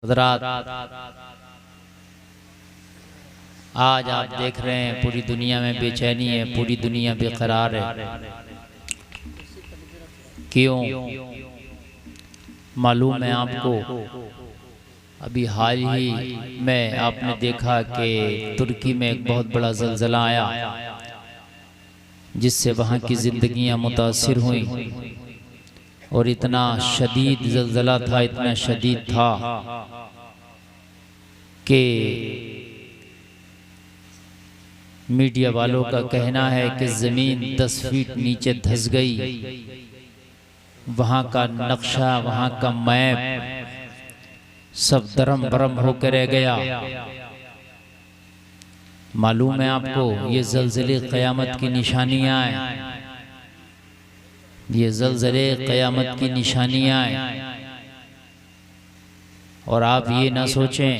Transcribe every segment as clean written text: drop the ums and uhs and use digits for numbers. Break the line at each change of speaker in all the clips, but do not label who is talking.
हज़रात, आज आप देख रहे हैं पूरी दुनिया में बेचैनी है, पूरी दुनिया बेकरार है। क्यों? मालूम है आपको, अभी हाल ही में आपने देखा कि तुर्की में एक बहुत बड़ा ज़लज़ला आया जिससे वहाँ की ज़िंदगियाँ मुतासिर हुई। और इतना शदीद ज़लज़ला था, इतना शदीद था कि मीडिया वालों का कहना है कि ज़मीन 10 फीट नीचे धंस गई। वहाँ का नक्शा, वहाँ का मैप सब दरम बरम होकर रह गया। मालूम है आपको, ये ज़लज़ले क़यामत की निशानियाँ हैं, ये ज़लज़ले क़यामत की निशानियाँ हैं। और आप ये ना सोचें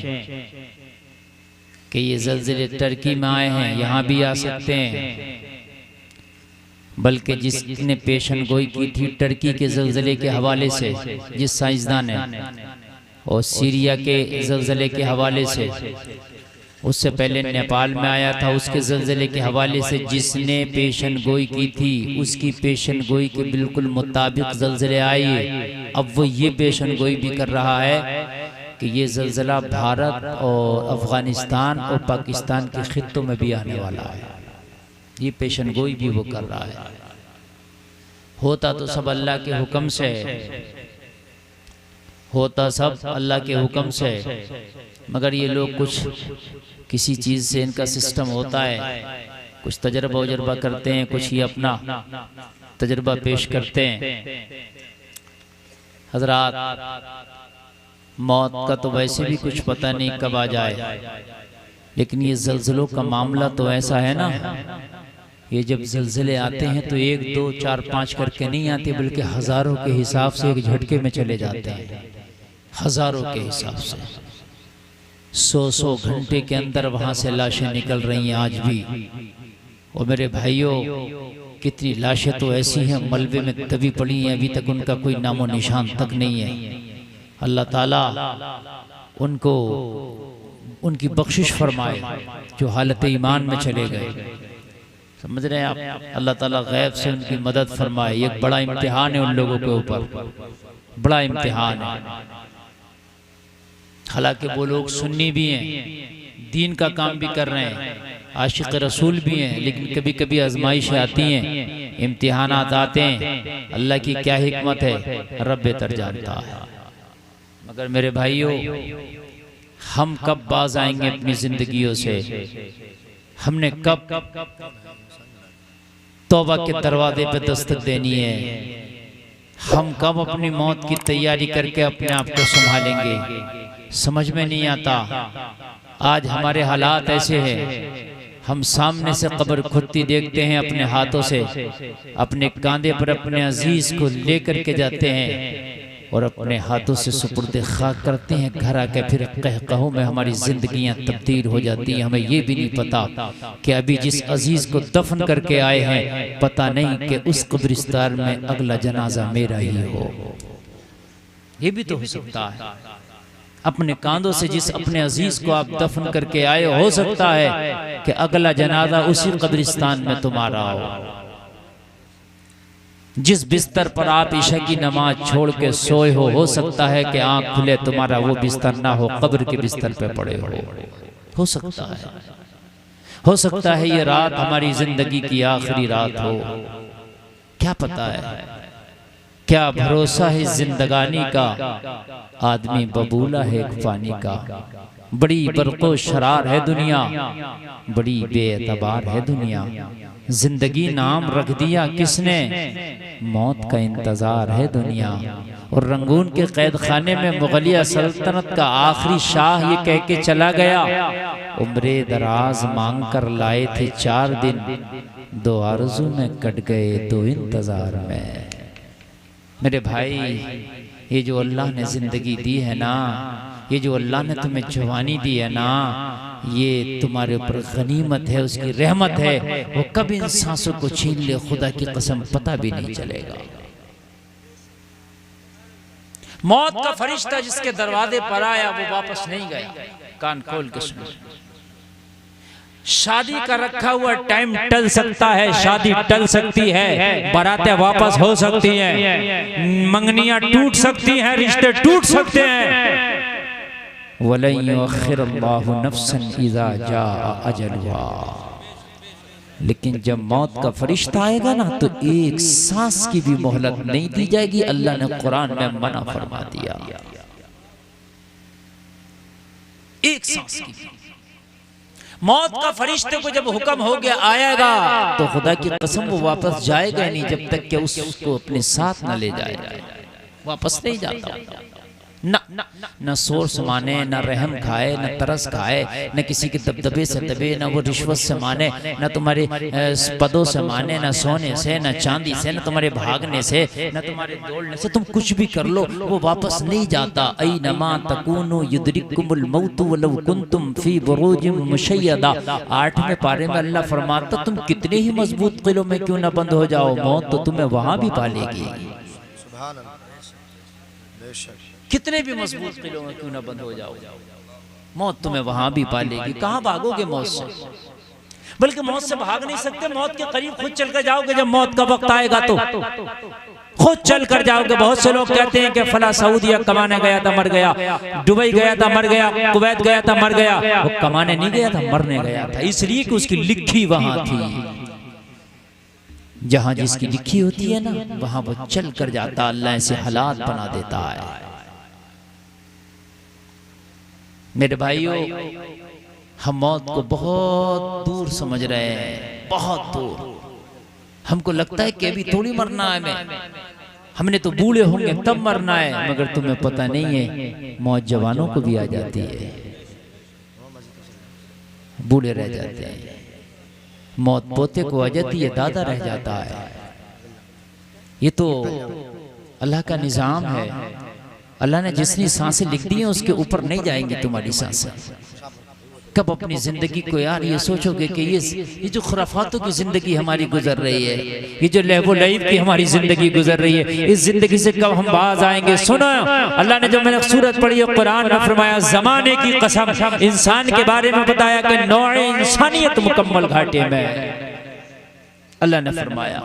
कि ये ज़लज़ले टर्की में आए हैं, यहाँ भी आ सकते हैं, बल्कि जिसने पेशन गोई की थी टर्की के ज़लज़ले के हवाले से, जिस साइंसदान ने, और सीरिया के ज़लज़ले के हवाले से, उससे पहले नेपाल में आया था उसके ज़लज़ले के हवाले से, जिसने पेशन गोई की थी उसकी पेशन गोई के बिल्कुल मुताबिक ज़लज़ले आए। अब वो ये पेशन गोई भी कर रहा है कि ये ज़लज़ला भारत और अफ़गानिस्तान और पाकिस्तान के खित्तों में भी आने वाला है। ये पेशन गोई भी वो कर रहा है। होता तो सब अल्लाह के हुक्म से, होता सब अल्लाह के हुक्म से, मगर ये लोग कुछ किसी चीज़ से इनका सिस्टम होता है, कुछ तजर्बा करते हैं, कुछ ही अपना तजर्बा पेश करते हैं। हज़रात, मौत का तो वैसे भी कुछ पता नहीं कब आ जाए, लेकिन ये ज़लज़लों का मामला तो ऐसा है ना, ये जब ज़लज़ले आते हैं तो 1, 2, 4, 5 करके नहीं आते, बल्कि हज़ारों के हिसाब से एक झटके में चले जाते हैं। हज़ारों के हिसाब से 100 घंटे के अंदर वहाँ से लाशें निकल रही हैं आज भी। और मेरे भाइयों, कितनी लाशें तो ऐसी हैं मलबे में दबी पड़ी हैं, अभी तक उनका कोई नामो निशान तक नहीं है। अल्लाह ताला उनको उनकी बख्शिश फरमाए जो हालत ईमान में चले गए। समझ रहे हैं आप? अल्लाह ताला गैब से उनकी मदद फरमाए। एक बड़ा इम्तिहान है उन लोगों के ऊपर, बड़ा इम्तिहान है। हालांकि वो लोग सुन्नी भी हैं, दीन का काम भी कर रहे हैं, आशिक रसूल भी हैं, लेकिन कभी कभी आजमाइशें आती हैं, इम्तिहानात आते हैं। अल्लाह की क्या हिकमत है, रब बेहतर जानता है। मगर मेरे भाइयों, हम कब बाज आएंगे अपनी जिंदगियों से? हमने कब तौबा के दरवाजे पे दस्तक देनी है? हम कब अपनी मौत की तैयारी करके अपने आप को संभालेंगे? समझ में नहीं आता। आज हमारे हालात ऐसे हैं, हम सामने से कब्र खुदती देखते हैं, अपने हाथों से अपने कांधे पर अपने अजीज को लेकर के जाते हैं और अपने हाथों से सुपुर्द खाक करते हैं। घर आके फिर कहकहों में हमारी जिंदगियां तब्दील हो जाती हैं। हमें ये भी नहीं पता कि अभी जिस अजीज को दफन करके आए हैं, पता नहीं कि उस कब्रिस्तान में अगला जनाजा मेरा ही हो। ये भी तो हो सकता है। अपने कांधों से जिस अपने अजीज को आप दफन करके आए, हो सकता है कि अगला जनाजा उसी कब्रिस्तान में तुम्हारा हो। जिस बिस्तर पर आप ईशा की नमाज छोड़ के सोए हो सकता है कि आंख खुले तुम्हारा वो बिस्तर ना हो, कब्र के बिस्तर पे पड़े हो सकता है। हो सकता है ये रात हमारी जिंदगी की आखिरी रात हो, क्या पता है। क्या भरोसा है जिंदगानी का, आदमी बबूला है एक फानी का। बड़ी बरको शरार है दुनिया, बड़ी बेएतबार है दुनिया। जिंदगी नाम रख दिया किसने, मौत का इंतजार है दुनिया। और रंगून के कैद खाने में मुगलिया सल्तनत का आखिरी शाह ये कह के चला गया, उम्रे दराज मांग कर लाए थे 4 दिन, 2 आरज़ू में कट गए 2 इंतजार में। मेरे भाई, ये जो अल्लाह ने जिंदगी दी है ना, ये जो अल्लाह ने तुम्हें जवानी दी है ना, ये तुम्हारे ऊपर गनीमत है, उसकी रहमत है। वो कब इन सांसों को छीन ले, खुदा की कसम पता भी नहीं चलेगा। मौत का फरिश्ता जिसके दरवाजे पर आया वो वापस नहीं गया। कान खोल के सुनो, शादी का रखा हुआ टाइम टल सकता है, शादी टल सकती है, बारातें वापस हो सकती हैं, मंगनियां टूट सकती हैं, रिश्ते टूट सकते हैं। वलन युअख्खिरुल्लाहु नफ्सन इज़ा जाअ अजलुहा, लेकिन जब मौत का फरिश्ता आएगा ना तो एक सांस की भी मोहलत नहीं दी जाएगी। अल्लाह ने कुरान में मना फरमा दिया, एक सांस की भी। मौत का फरिश्ते को जब हुक्म हो गया आएगा तो खुदा की कसम वो वापस जाएगा नहीं जब तक कि उसको अपने साथ न ले जाएगा। वापस नहीं जाता। न सोर्स माने, न रहम खाए, न तरस खाए, न किसी के दबदबे से दबे, न वो रिश्वत से माने, न तुम्हारे पदों से माने, न सोने से, न चांदी से, न तुम्हारे भागने से, न तुम्हारे दौड़ने से। तुम कुछ भी कर लो वो वापस नहीं जाता। ऐनमा तकूनु युद्रिकुमुल मौतु वलौ कुंतुम फी बुरूजिम मुशय्यदा। 8वें पारे में अल्लाह फरमाता तुम कितने ही मजबूत किलों में क्यों न बंद हो जाओ, मौत तो तुम्हें वहां भी पालेगी। कितने भी मजबूत किलों में क्यों ना बंद हो जाओ, मौत तुम्हें वहां भी पालेगी। कहां भागोगे मौत से? बल्कि मौत से भाग नहीं सकते, मौत के करीब खुद चल कर जाओगे। जब मौत का वक्त आएगा तो खुद चल कर जाओगे। बहुत से लोग कहते हैं कि फला सऊदीया कमाने गया था मर गया, दुबई गया था मर गया, कुवैत गया था मर गया। वो कमाने नहीं गया था, मरने गया था, इसलिए कि उसकी लिखी वहां थी। जहां जिसकी लिखी होती है ना वहां वो चल कर जाता। अल्लाह ऐसे हालात बना देता है। मेरे भाइयों, हम मौत को बहुत दूर समझ रहे हैं, बहुत दूर। हमको लगता है कि अभी थोड़ी मरना है, हमने तो बूढ़े होंगे तब मरना है। मगर तुम्हें पता नहीं है मौत जवानों को भी आ जाती है, बूढ़े रह जाते हैं। मौत पोते को आ जाती है, दादा रह जाता है। ये तो अल्लाह का निजाम है। अल्लाह ने जितनी सांसें लिख दी हैं उसके ऊपर नहीं जाएंगी तुम्हारी सांसें। कब अपनी जिंदगी को यार ये सोचोगे कि ये जो खुराफातों की जिंदगी हमारी गुजर रही है, ये जो लहबो लईब की हमारी जिंदगी गुजर रही है, इस जिंदगी से कब हम बाज आएंगे? सुनो, अल्लाह ने जो मैंने सूरत पढ़ी है कुरान में फरमाया जमाने की कसम, इंसान के बारे में बताया कि नौए इंसानियत मुकम्मल घाटे में। अल्लाह ने फरमाया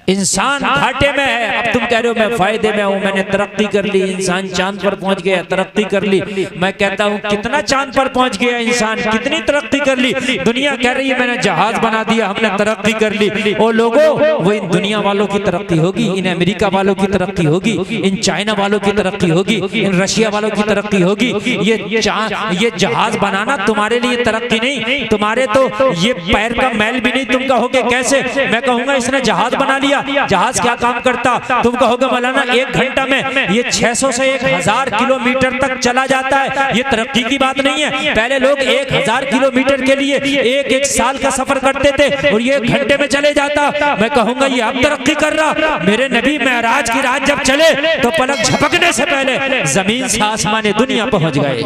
इंसान घाटे में है। अब तुम कह रहे हो मैं फायदे में हूं, मैंने तरक्की कर ली, इंसान चांद पर पहुंच गया, तरक्की कर ली। मैं कहता हूं कितना चांद पर पहुंच गया इंसान, कितनी तरक्की कर ली। दुनिया कह रही है मैंने जहाज बना दिया, हमने तरक्की कर ली। ओ लोगों, वो इन दुनिया वालों की तरक्की होगी, इन अमेरिका वालों की तरक्की होगी, इन चाइना वालों की तरक्की होगी, इन रशिया वालों की तरक्की होगी। ये जहाज बनाना तुम्हारे लिए तरक्की नहीं, तुम्हारे तो ये पैर का मैल भी नहीं। तुम कहोगे कैसे? मैं कहूंगा इसने जहाज बना लिया। जहाज क्या काम करता? तुम कहोगे मौलाना 1 घंटा में ये 600 से 1000 किलोमीटर तक चला जाता है। ये तरक्की की बात नहीं है। पहले लोग 1000 किलोमीटर के लिए एक साल का सफर करते थे और ये 1 घंटे में चले जाता। मैं कहूंगा ये अब तरक्की कर रहा। मेरे नबी मेराज की रात जब चले तो पलक झपकने से पहले जमीन से आसमान दुनिया पहुंच गए।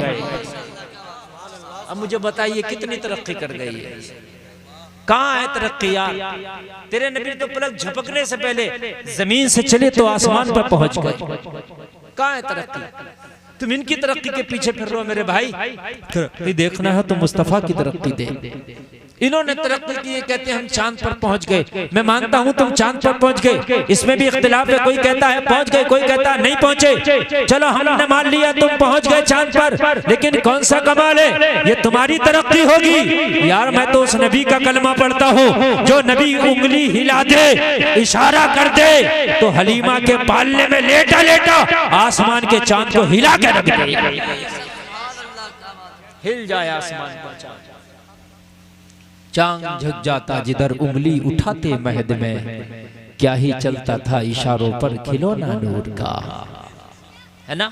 अब मुझे बताइए कितनी तरक्की कर गई है? कहाँ है तरक्की यार? तेरे नबी तो पलक झपकने से पहले जमीन से चले तो आसमान पर पहुंच गए। कहाँ है तरक्की? तुम इनकी तरक्की के पीछे फिर रहे हो मेरे भाई। तरक्की देखना है तो मुस्तफा की तरक्की दे। इन्होंने तरक्की की, कहते हैं हम चांद पर पहुंच गए। मैं मानता हूं तुम चांद पर पहुंच गए, इसमें भी इख्तिलाफ है। कोई कहता है पहुंच गए, कोई कहता है नहीं पहुंचे। चलो हमने मान लिया तुम पहुंच गए चांद पर, लेकिन कौन सा कमाल है? ये तुम्हारी तरक्की होगी यार। मैं तो उस नबी का कलमा पढ़ता हूँ जो नबी उंगली हिला दे, इशारा कर दे तो हलीमा के पालने में लेटा लेटा आसमान के चांद को हिला के रख दे, हिल जाए आसमान का चांद। चांद झुक जाता जिधर उंगली उठाते महद में, क्या ही चलता था इशारों पर खिलौना नूर का, है ना?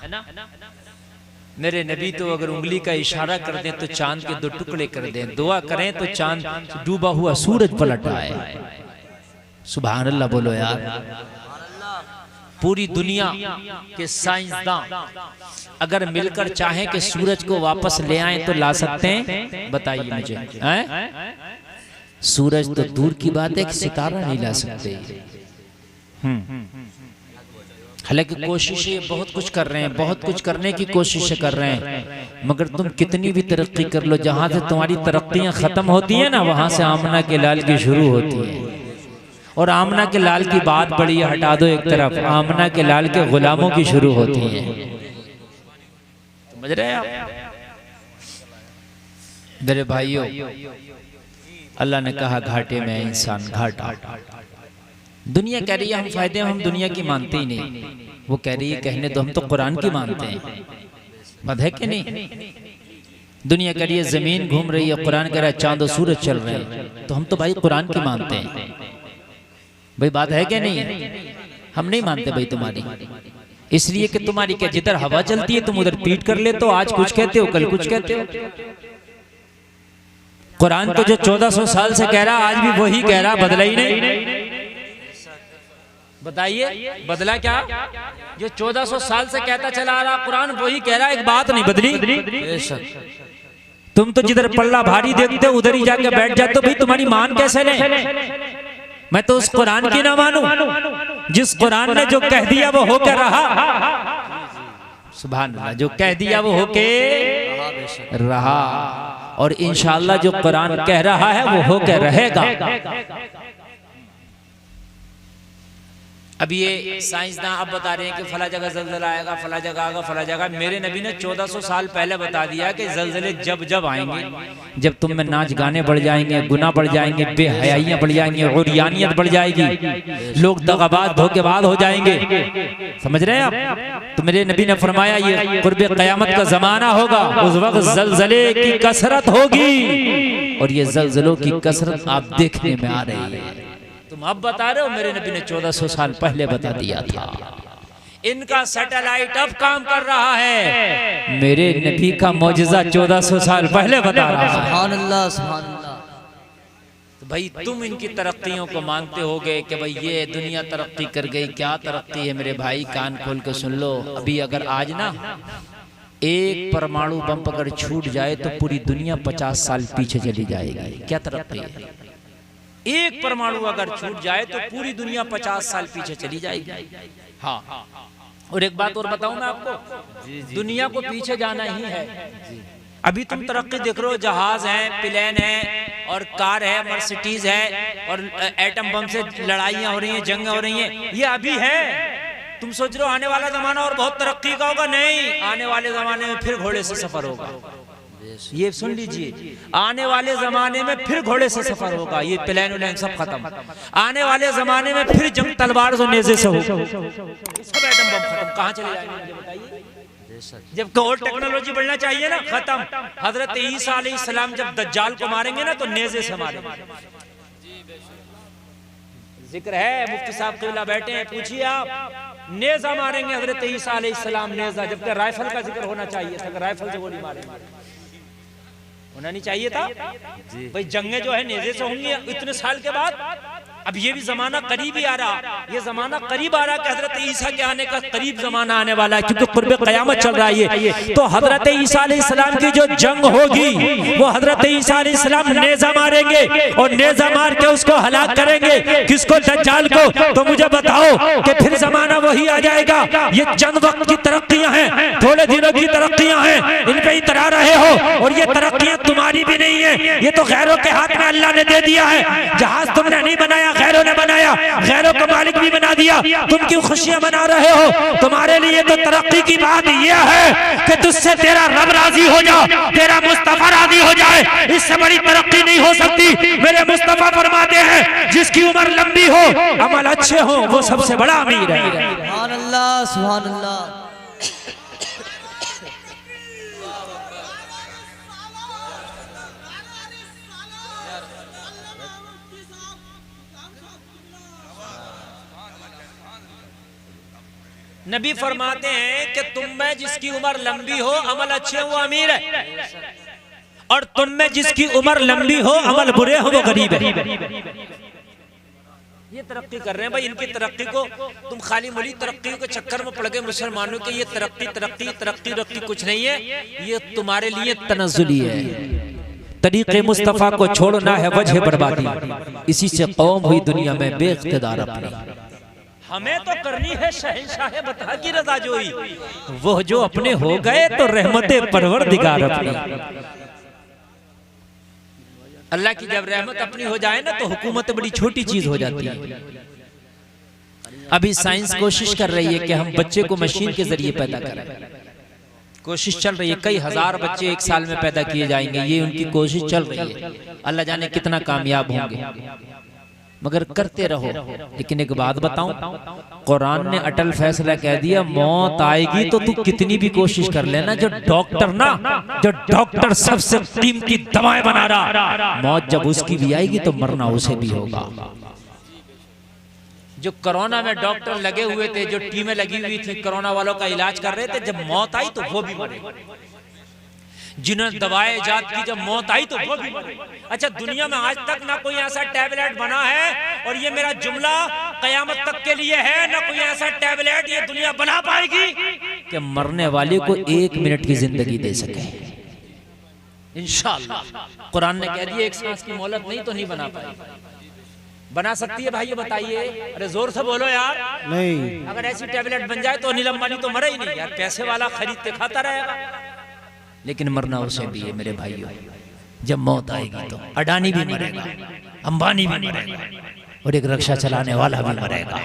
मेरे नबी तो अगर उंगली का इशारा कर दें तो चांद के 2 टुकड़े कर दें, दुआ करें तो चांद डूबा हुआ सूरज पलट आए। सुभान अल्लाह बोलो यार। पूरी दुनिया के साइंसदान अगर मिलकर चाहें कि सूरज को वापस ले आएं तो ला सकते हैं? बताइए मुझे। सूरज तो दूर की बात है कि सितारा नहीं ला सकते। हालांकि कोशिशें बहुत कुछ कर रहे हैं, बहुत कुछ करने की कोशिश कर रहे हैं, मगर तुम कितनी भी तरक्की कर लो, जहां से तुम्हारी तरक्कियां खत्म होती है ना, वहां से आमना के लाल की शुरू होती है। और आमना के लाल की बात बड़ी है, हटा दो एक तरफ, आमना के लाल के गुलामों की शुरू होती है। समझ रहे हैं आप मेरे भाइयों? अल्लाह ने कहा घाटे में इंसान घाटा। दुनिया कह रही है हम फायदे, हम दुनिया की मानते ही नहीं। वो कह रही है कहने तो हम तो कुरान की मानते हैं, बात है कि नहीं? दुनिया कह रही है जमीन घूम रही है, कुरान कह रहा है चांद और सूरज चल रहे हैं, तो हम तो भाई कुरान की मानते हैं। भाई बात है क्या नहीं? हम नहीं मानते भाई तुम्हारी, इसलिए कि तुम्हारी क्या जिधर हवा चलती है तुम उधर पीट कर लेते हो। आज कुछ कहते हो, कल कुछ कहते हो। कुरान तो जो 1400 साल से कह रहा, आज भी वही कह रहा, बदला ही नहीं। बताइए बदला क्या? जो 1400 साल से कहता चला आ रहा कुरान वही कह रहा, एक बात नहीं बदली। तुम तो जिधर पल्ला भारी देखते हो उधर ही जाके बैठ जाते हो। भाई तुम्हारी मान कैसे ले? मैं तो उस कुरान की ना मानूं जिस कुरान ने जो कह दिया वो होकर रहा। सुभान अल्लाह, जो कह दिया वो होके रहा, और इंशाअल्लाह जो कुरान कह रहा है वो होकर रहेगा। अब ये साइंसदान अब बता रहे हैं कि फला जगह जलजला आएगा, फला जगह आएगा, फला जगह। मेरे नबी ने 1400 साल पहले बता दिया कि जलजले जब जब आएंगे, जब तुम में नाच गाने बढ़ जाएंगे, गुनाह बढ़ जाएंगे, बेहयाइयां बढ़ जाएंगी, उरियानियत बढ़ जाएगी, लोग दगाबाज धोखेबाज हो जाएंगे। समझ रहे हैं आप? तो मेरे नबी ने फरमाया ये कुर्बे क़यामत का जमाना होगा, उस वक्त जलजले की कसरत होगी, और ये जलजलों की कसरत आप देखने में आ रही है। तुम अब बता रहे हो, मेरे नबी ने 1400 साल पहले बता दिया था। इनका सैटेलाइट अब काम कर रहा है, मेरे नबी का मौजज़ा 1400 साल पहले बता रहा है। सुभान अल्लाह, सुभान अल्लाह। तो भाई तुम इनकी तरक्कियों को मानते होगे कि भाई ये दुनिया तरक्की कर गई। क्या तरक्की है मेरे भाई? कान खोल के सुन लो। अभी अगर आज ना एक परमाणु बम अगर छूट जाए तो पूरी दुनिया 50 साल पीछे चली जाएगी। क्या तरक्की है? एक परमाणु अगर छूट जाए तो पूरी दुनिया 50 साल पीछे चली जाएगी। हाँ, और एक बात और बताऊं मैं आपको, दुनिया को पीछे जाना ही है। अभी तुम तरक्की देख रहे हो, जहाज है, प्लेन है, और कार है, मर्सिडीज है, और एटम बम से लड़ाइयां हो रही हैं, जंग हो रही हैं। ये अभी है। तुम सोच रहे हो आने वाला जमाना और बहुत तरक्की का होगा? नहीं, आने वाले जमाने में फिर घोड़े से सफर होगा। ये सुन लीजिए, आने वाले जमाने में फिर घोड़े से सफर होगा। ये प्लेन उलेन सब खत्म। आने वाले जमाने में फिर जंग तलवार और नेज़े से होगा। सब एटम बम खत्म। कहाँ चले जाएंगे मुझे बताइए? जब और टेक्नोलॉजी बढ़ना चाहिए ना, खत्म। हजरत ईसा अलैहिस्सलाम जब दज्जाल को मारेंगे ना तो नेज़े से मारेंगे। जिक्र है, मुफ्ती साहब क़िबला बैठे हैं, पूछिए आप। नेज़ा मारेंगे हजरत ईसा अलैहिस्सलाम, नेज़ा। जबकि राइफल का जिक्र होना चाहिए था, राइफल से गोली मारेंगे, होना नहीं चाहिए था। भाई जंगें जो है नेज़े से होंगी इतने साल के बाद। अब ये भी जमाना करीब ही आ रहा, ये जमाना करीब आ रहा कि हजरत ईसा के आने का करीब जमाना आने वाला है, क्योंकि कुर्बे क़यामत चल रहा है। तो हजरत ईसा अलैहिस्सलाम की जो जंग होगी वो हजरत ईसा अलैहिस्सलाम नेज़ा मारेंगे, और नेज़ा मार के उसको हलाक करेंगे। किसको? दज्जाल को। तो मुझे बताओ कि फिर जमाना वही आ जाएगा। ये चंद वक्त की तरक्कियां हैं, थोड़े दिनों की तरक्कियां हैं, इन पे इतरा रहे हो, और ये तरक्कियां तुम्हारी भी नहीं है, ये तो गैरों के हाथ में अल्लाह ने दे दिया है। जहाज तुमने नहीं बनाया, गैरों ने बनाया, गैरों को मालिक भी बना दिया। तुम क्यों खुशियां मना रहे हो? तुम्हारे लिए तो तरक्की की बात यह है कि तुझसे तेरा रब राजी हो जाए, तेरा मुस्तफा राजी हो जाए। इससे बड़ी तरक्की नहीं हो सकती। मेरे मुस्तफा फरमाते हैं जिसकी उम्र लंबी हो, अमल अच्छे हो, वो सबसे बड़ा अमीर है। सुभान अल्लाह, सुभान अल्लाह। नबी फरमाते हैं कि तुम में जिसकी उम्र लंबी हो, अमल अच्छे हो, वो अमीर है, और तुम में जिसकी उम्र लंबी हो, अमल बुरे हो, वो गरीब है। ये तरक्की कर रहे हैं भाई। इनकी तरक्की को तुम खाली मुली तरक्की के चक्कर में पड़ गए मुसलमानों के। ये तरक्की तरक्की तरक्की तरक्की कुछ नहीं है, ये तुम्हारे लिए तनज़्ज़ुली है। तरीक़े मुस्तफ़ा को छोड़ना है वजह बर्बादी। इसी से कौम हुई दुनिया में बेइख्तिदार अपनी। हमें तो करनी है शहंशाह बता की रज़ा जोई, वो जो अपने हो गए तो रहमते परवरदिगार अपनी। अल्लाह की जब रहमत अपनी हो जाए ना तो हुकूमत बड़ी छोटी चीज हो जाती है। अभी साइंस कोशिश कर रही है कि हम बच्चे को मशीन के जरिए पैदा करें, कोशिश चल रही है, कई हजार बच्चे एक साल में पैदा किए जाएंगे, ये उनकी कोशिश चल रही है। अल्लाह जाने कितना कामयाब होंगे, मगर करते रहो। लेकिन एक बात बताऊं, कुरान ने अटल फैसला कह दिया, मौत आएगी तो तू कितनी भी कोशिश कर लेना। जो डॉक्टर सबसे कीमती दवाएं बना रहा, मौत जब उसकी भी आएगी तो मरना उसे भी होगा। जो कोरोना में डॉक्टर लगे हुए थे, जो टीमें लगी हुई थी कोरोना वालों का इलाज कर रहे थे, जब मौत आई तो वो भी मरे। जिन्होंने दवाएं इजाद की, जब मौत आई तो वो भी मरे। अच्छा, दुनिया में आज तक ना कोई ऐसा टैबलेट बना है, और ये मेरा जुमला कयामत तक के लिए है, ना कोई ऐसा टैबलेट ये दुनिया बना पाएगी कि मरने वाले को 1 मिनट की जिंदगी दे सके। इंशाअल्लाह कुरान ने कह दिया, एक सांस की मोहलत नहीं तो नहीं बना पाएगी। बना सकती है भाई, ये बताइए, अरे जोर से बोलो यार। नहीं, अगर ऐसी टैबलेट बन जाए तो अनिल अंबानी तो मरे ही नहीं यार, पैसे वाला खरीदते खाता रहेगा। लेकिन मरना उसे भी है मेरे भाइयों, जब मौत आएगी तो अडानी भी मरेगा, अंबानी भी मरेगा, और एक रक्षा चलाने वाला भी मरेगा।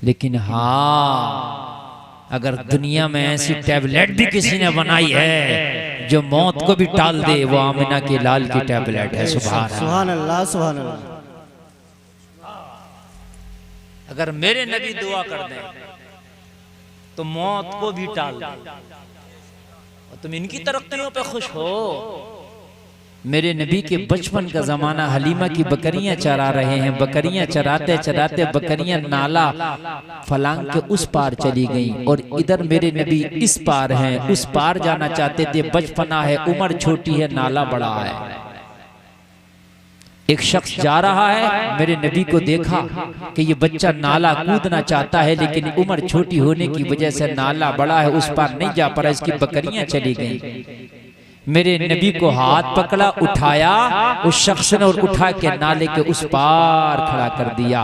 लेकिन हाँ, अगर दुनिया में ऐसी टैबलेट भी किसी ने बनाई है जो मौत को भी टाल दे, वो आमिना के लाल की टैबलेट है। सुभान अल्लाह, सुभान अल्लाह। अगर मेरे नबी दुआ कर दें तो मौत को भी टाल दे, और तुम इनकी तरक्कियों पे खुश हो। मेरे नबी के बचपन का जमाना, हलीमा की बकरियां चरा रहे हैं, बकरियां चराते चराते बकरियां नाला फलांग के उस पार चली गईं, और इधर मेरे नबी इस पार हैं, उस पार जाना चाहते थे। बचपना है, उम्र छोटी है, नाला बड़ा है। एक शख्स जा रहा है, मेरे नबी को देखा कि ये बच्चा नाला कूदना चाहता है, लेकिन उम्र छोटी होने की वजह से नाला बड़ा है, उस पार नहीं जा पा रहा, इसकी बकरियां चली गईं। मेरे नबी को हाथ पकड़ा, उठाया उस शख्स ने, और उठा के नाले के उस पार खड़ा कर दिया।